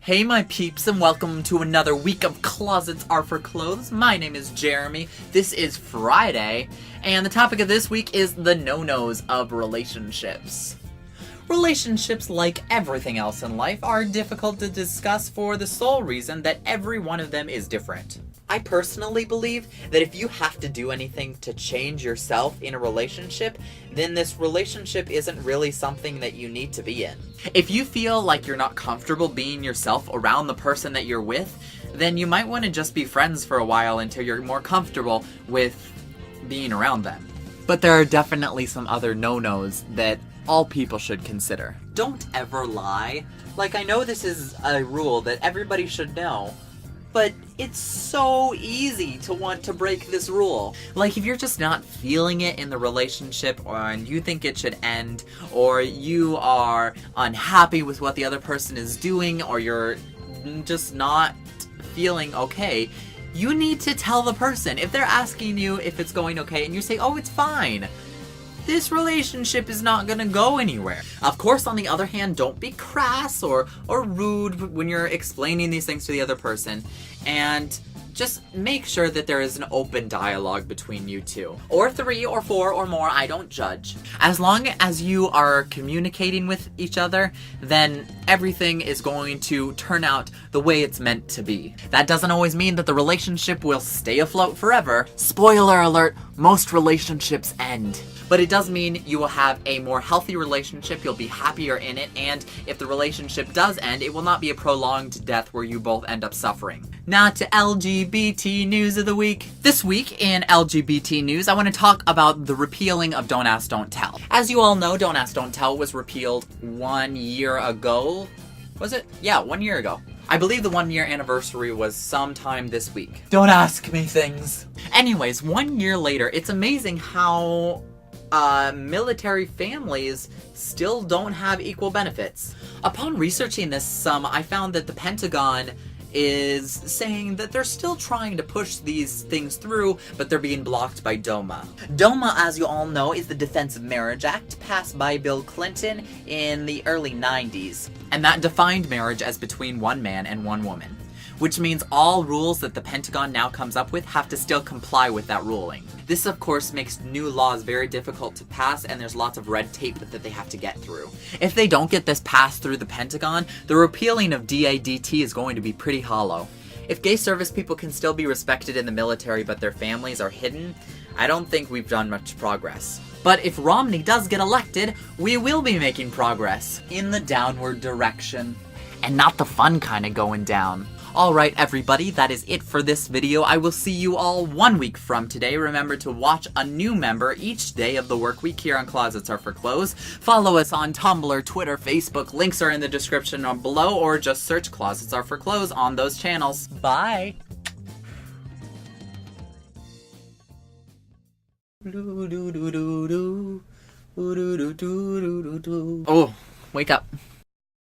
Hey my peeps, and welcome to another week of Closets Are for Clothes. My name is Jeremy, this is Friday, and the topic of this week is the no-nos of relationships. Relationships, like everything else in life, are difficult to discuss for the sole reason that every one of them is different. I personally believe that if you have to do anything to change yourself in a relationship, then this relationship isn't really something that you need to be in. If you feel like you're not comfortable being yourself around the person that you're with, then you might want to just be friends for a while until you're more comfortable with being around them. But there are definitely some other no-nos that all people should consider. Don't ever lie. Like, I know this is a rule that everybody should know, but it's so easy to want to break this rule. Like, if you're just not feeling it in the relationship, and you think it should end, or you are unhappy with what the other person is doing, or you're just not feeling okay, you need to tell the person. If they're asking you if it's going okay, and you say, oh, it's fine, this relationship is not gonna go anywhere. Of course, on the other hand, don't be crass or rude when you're explaining these things to the other person, and just make sure that there is an open dialogue between you two. Or 3 or 4 or more, I don't judge. As long as you are communicating with each other, then everything is going to turn out the way it's meant to be. That doesn't always mean that the relationship will stay afloat forever. Spoiler alert, most relationships end. But it does mean you will have a more healthy relationship, you'll be happier in it, and if the relationship does end, it will not be a prolonged death where you both end up suffering. Now to LGBT news of the week. This week in LGBT news, I want to talk about the repealing of Don't Ask, Don't Tell. As you all know, Don't Ask, Don't Tell was repealed 1 year ago. Was it? Yeah, 1 year ago. I believe the 1 year anniversary was sometime this week. Don't ask me things. Anyways, 1 year later, it's amazing how military families still don't have equal benefits. Upon researching this some, I found that the Pentagon is saying that they're still trying to push these things through, but they're being blocked by DOMA. DOMA, as you all know, is the Defense of Marriage Act passed by Bill Clinton in the early 90s. And that defined marriage as between one man and one woman, which means all rules that the Pentagon now comes up with have to still comply with that ruling. This, of course, makes new laws very difficult to pass, and there's lots of red tape that they have to get through. If they don't get this passed through the Pentagon, the repealing of DADT is going to be pretty hollow. If gay service people can still be respected in the military but their families are hidden, I don't think we've done much progress. But if Romney does get elected, we will be making progress in the downward direction. And not the fun kind of going down. Alright everybody, that is it for this video. I will see you all 1 week from today. Remember to watch a new member each day of the work week here on Closets Are for Clothes. Follow us on Tumblr, Twitter, Facebook. Links are in the description below, or just search Closets Are for Clothes on those channels. Bye! Oh, wake up.